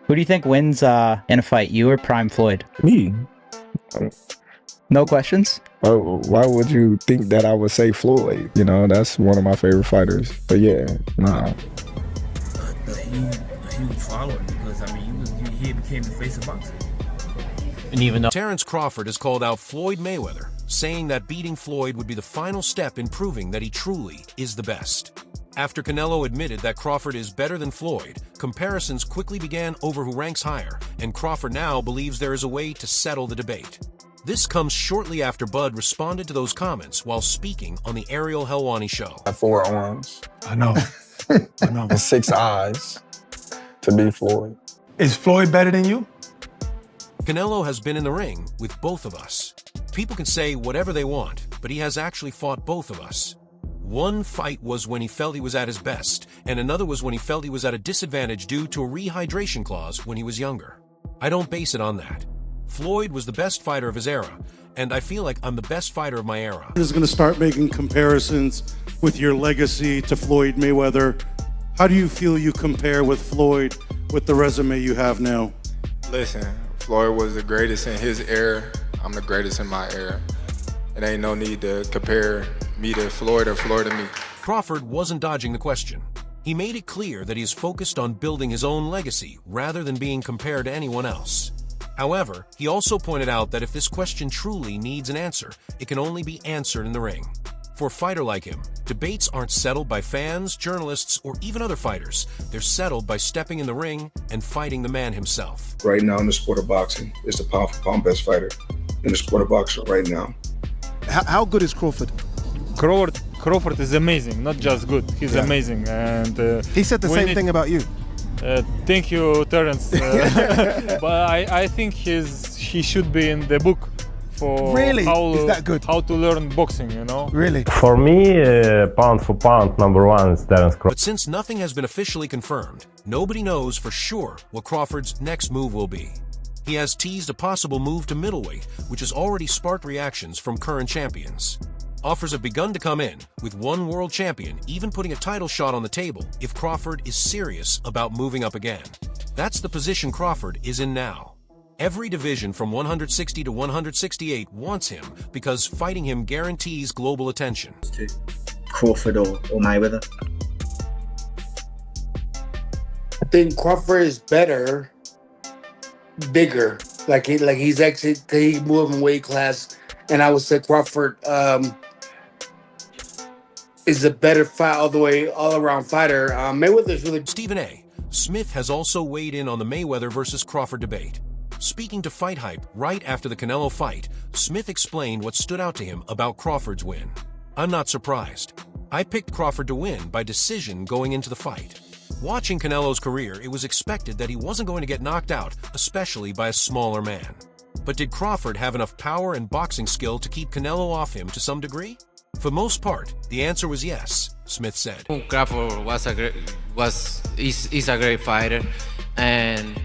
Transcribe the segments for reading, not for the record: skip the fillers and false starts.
Who do you think wins in a fight, you or Prime Floyd? Me. No questions? Oh, why would you think that I would say Floyd? You know, that's one of my favorite fighters. But yeah, nah. A huge follower because I mean he became the face of boxing. And even though Terence Crawford has called out Floyd Mayweather, saying that beating Floyd would be the final step in proving that he truly is the best. After Canelo admitted that Crawford is better than Floyd, comparisons quickly began over who ranks higher, and Crawford now believes there is a way to settle the debate. This comes shortly after Bud responded to those comments while speaking on the Ariel Helwani show. 4 arms. I know. I know. And 6 eyes to be Floyd. Is Floyd better than you? Canelo has been in the ring with both of us. People can say whatever they want, but he has actually fought both of us. One fight was when he felt he was at his best, and another was when he felt he was at a disadvantage due to a rehydration clause when he was younger. I don't base it on that. Floyd was the best fighter of his era, and I feel like I'm the best fighter of my era. Is going to start making comparisons with your legacy to Floyd Mayweather. How do you feel you compare with Floyd with the resume you have now? Listen, Floyd was the greatest in his era. I'm the greatest in my era. It ain't no need to compare me to Floyd or Floyd to me. Crawford wasn't dodging the question. He made it clear that he is focused on building his own legacy rather than being compared to anyone else. However, he also pointed out that if this question truly needs an answer, it can only be answered in the ring. For a fighter like him, debates aren't settled by fans, journalists, or even other fighters. They're settled by stepping in the ring and fighting the man himself. Right now in the sport of boxing, is the pound-for-pound best fighter in the sport of boxing right now. How good is Crawford? Crawford is amazing, not just good. He's amazing, and He said the same thing about you. thank you, Terence. But I think he should be in the book for Really? Is that good? how to learn boxing. You know. Really? For me, pound for pound, number 1 is Terence Crawford. But since nothing has been officially confirmed, nobody knows for sure what Crawford's next move will be. He has teased a possible move to middleweight, which has already sparked reactions from current champions. Offers have begun to come in, with one world champion even putting a title shot on the table if Crawford is serious about moving up again. That's the position Crawford is in now. Every division from 160 to 168 wants him because fighting him guarantees global attention. Crawford or Mayweather? I think Crawford is better, bigger. Like he's actually he moving weight class, and I would say Crawford is a better fight all around fighter. Mayweather's really. Stephen A. Smith has also weighed in on the Mayweather versus Crawford debate. Speaking to Fight Hype right after the Canelo fight, Smith explained what stood out to him about Crawford's win. I'm not surprised. I picked Crawford to win by decision going into the fight. Watching Canelo's career, it was expected that he wasn't going to get knocked out, especially by a smaller man. But did Crawford have enough power and boxing skill to keep Canelo off him to some degree? For most part, the answer was yes, Smith said. Crawford is a great fighter, and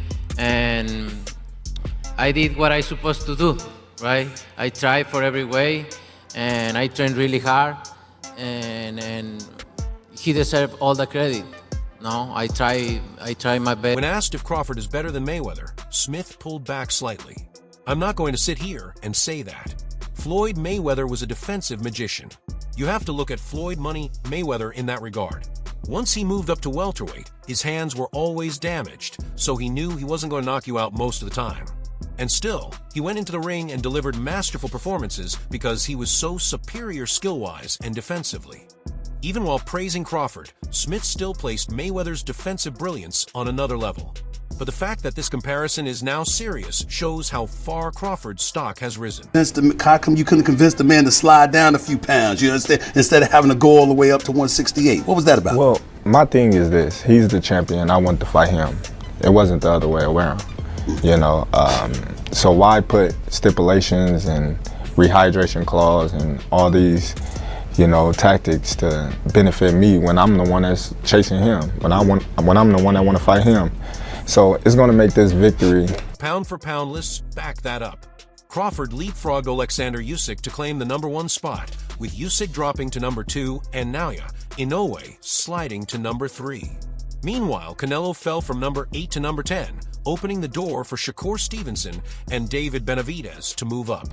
I did what I supposed to do, right? I tried for every way, and I trained really hard, and he deserved all the credit. No, I try my best. When asked if Crawford is better than Mayweather, Smith pulled back slightly. I'm not going to sit here and say that. Floyd Mayweather was a defensive magician. You have to look at Floyd Money Mayweather in that regard. Once he moved up to welterweight, his hands were always damaged, so he knew he wasn't going to knock you out most of the time. And still, he went into the ring and delivered masterful performances because he was so superior skill-wise and defensively. Even while praising Crawford, Smith still placed Mayweather's defensive brilliance on another level. But the fact that this comparison is now serious shows how far Crawford's stock has risen. How come you couldn't convince the man to slide down a few pounds, you understand, instead of having to go all the way up to 168? What was that about? Well, my thing is this. He's the champion. I want to fight him. It wasn't the other way around, you know. So why put stipulations and rehydration clause and all these, you know, tactics to benefit me when I'm the one that's chasing him, when I'm the one that want to fight him? So it's going to make this victory. Pound-for-pound lists back that up. Crawford leapfrogged Alexander Usyk to claim the #1 spot, with Usyk dropping to #2 and Naoya Inoue sliding to #3. Meanwhile, Canelo fell from #8 to #10, opening the door for Shakur Stevenson and David Benavidez to move up.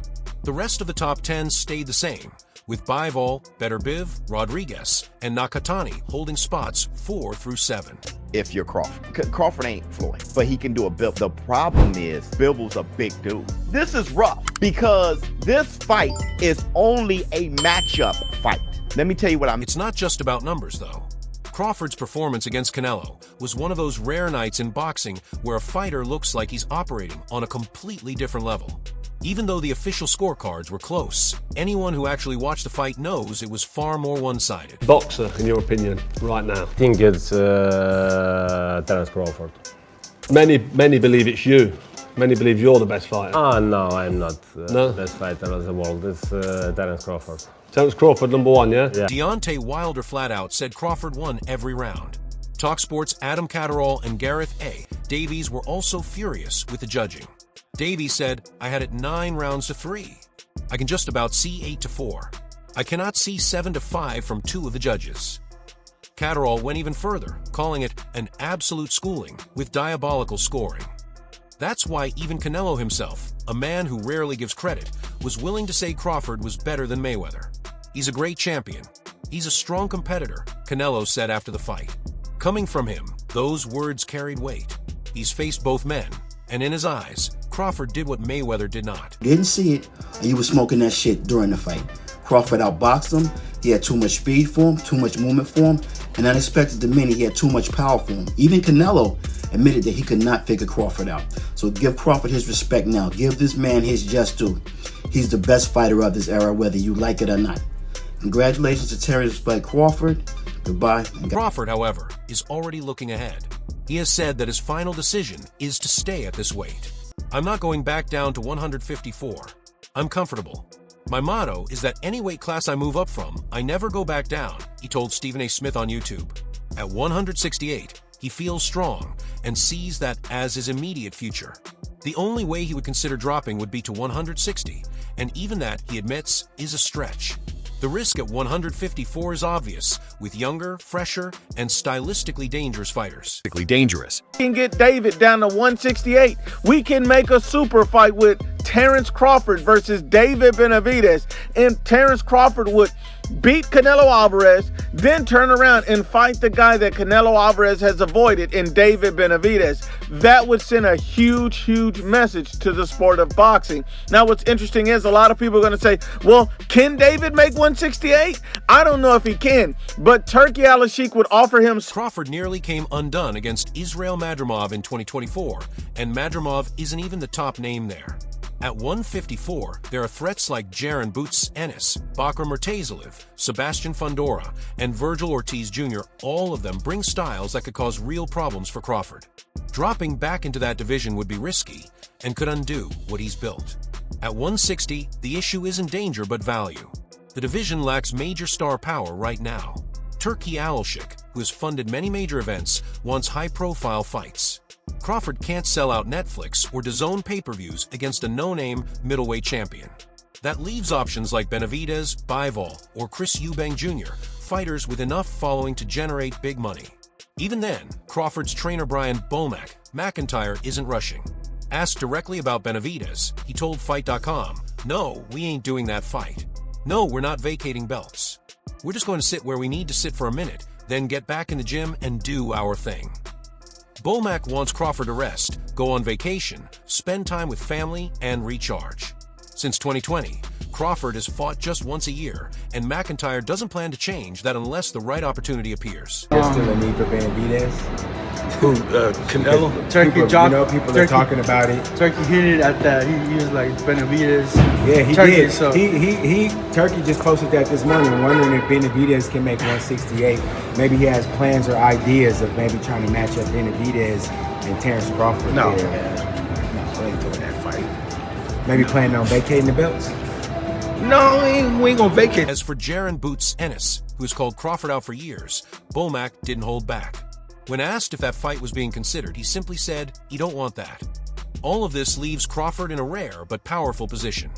The rest of the top 10 stayed the same, with Bivol, Beterbiev, Rodriguez, and Nakatani holding spots 4 through 7. If you're Crawford. Crawford ain't Floyd, but he can do a Bill. The problem is, Bibble's a big dude. This is rough because this fight is only a matchup fight. Let me tell you what I'm... It's not just about numbers, though. Crawford's performance against Canelo was one of those rare nights in boxing where a fighter looks like he's operating on a completely different level. Even though the official scorecards were close, anyone who actually watched the fight knows it was far more one-sided. Boxer, in your opinion, right now? I think it's Terence Crawford. Many believe it's you. Many believe you're the best fighter. Ah, no, I'm not the best fighter of the world. It's Terence Crawford. Terence Crawford, number 1, yeah? Deontay Wilder flat out said Crawford won every round. TalkSport's Adam Catterall and Gareth A. Davies were also furious with the judging. Davies said, "I had it 9 rounds to 3. I can just about see 8 to 4. I cannot see 7 to 5 from 2 of the judges." Catterall went even further, calling it an absolute schooling with diabolical scoring. That's why even Canelo himself, a man who rarely gives credit, was willing to say Crawford was better than Mayweather. "He's a great champion. He's a strong competitor," Canelo said after the fight. Coming from him, those words carried weight. He's faced both men, and in his eyes, Crawford did what Mayweather did not. Didn't see it, and you was smoking that shit during the fight. Crawford outboxed him. He had too much speed for him, too much movement for him, and unexpected to many, he had too much power for him. Even Canelo admitted that he could not figure Crawford out. So give Crawford his respect now. Give this man his just due. He's the best fighter of this era, whether you like it or not. Congratulations to Terence Crawford. Goodbye. Crawford, however, is already looking ahead. He has said that his final decision is to stay at this weight. "I'm not going back down to 154. I'm comfortable. My motto is that any weight class I move up from, I never go back down," he told Stephen A. Smith on YouTube. At 168, he feels strong and sees that as his immediate future. The only way he would consider dropping would be to 160, and even that, he admits, is a stretch. The risk at 154 is obvious, with younger, fresher, and stylistically dangerous fighters. Dangerous. We can get David down to 168. We can make a super fight with Terence Crawford versus David Benavidez, and Terence Crawford would beat Canelo Alvarez, then turn around and fight the guy that Canelo Alvarez has avoided in David Benavidez. That would send a huge, huge message to the sport of boxing. Now, what's interesting is a lot of people are going to say, well, can David make 168? I don't know if he can, but Turkey Al-Sheikh would offer him... Crawford nearly came undone against Israel Madrimov in 2024, and Madrimov isn't even the top name there. At 154, there are threats like Jaron Boots Ennis, Bakr Murtazalev, Sebastian Fundora, and Virgil Ortiz Jr. All of them bring styles that could cause real problems for Crawford. Dropping back into that division would be risky and could undo what he's built. At 160, the issue isn't danger but value. The division lacks major star power right now. Turkey Al-Sheikh, who has funded many major events, wants high-profile fights. Crawford can't sell out Netflix or DAZN pay-per-views against a no-name middleweight champion. That leaves options like Benavidez, Bivol, or Chris Eubank Jr., fighters with enough following to generate big money. Even then, Crawford's trainer Brian Bomac McIntyre isn't rushing. Asked directly about Benavidez, he told Fight.com, "No, we ain't doing that fight. No, we're not vacating belts. We're just going to sit where we need to sit for a minute, then get back in the gym and do our thing." Bomac wants Crawford to rest, go on vacation, spend time with family, and recharge. Since 2020, Crawford has fought just once a year, and McIntyre doesn't plan to change that unless the right opportunity appears. There's still a need for Benavidez. Who? Canelo? Turkey people, people are talking about it. Turkey hit it at that. He was like Benavidez. Yeah, he Turkey, did. So. Turkey just posted that this morning, wondering if Benavidez can make 168. Maybe he has plans or ideas of maybe trying to match up Benavidez and Terence Crawford. No, there. man. We ain't doing that fight. Maybe planning on vacating the belts. No, we ain't gonna vacate. As for Jaron Boots Ennis, who has called Crawford out for years, Bomac didn't hold back. When asked if that fight was being considered, he simply said, "You don't want that." All of this leaves Crawford in a rare but powerful position.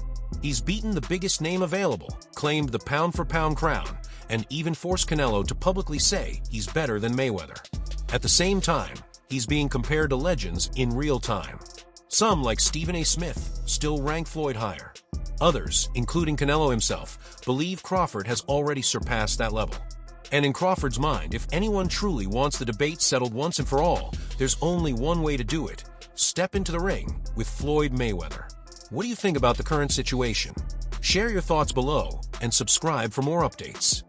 He's beaten the biggest name available, claimed the pound-for-pound crown, and even forced Canelo to publicly say he's better than Mayweather. At the same time, he's being compared to legends in real time. Some, like Stephen A. Smith, still rank Floyd higher. Others, including Canelo himself, believe Crawford has already surpassed that level. And in Crawford's mind, if anyone truly wants the debate settled once and for all, there's only one way to do it: step into the ring with Floyd Mayweather. What do you think about the current situation? Share your thoughts below and subscribe for more updates.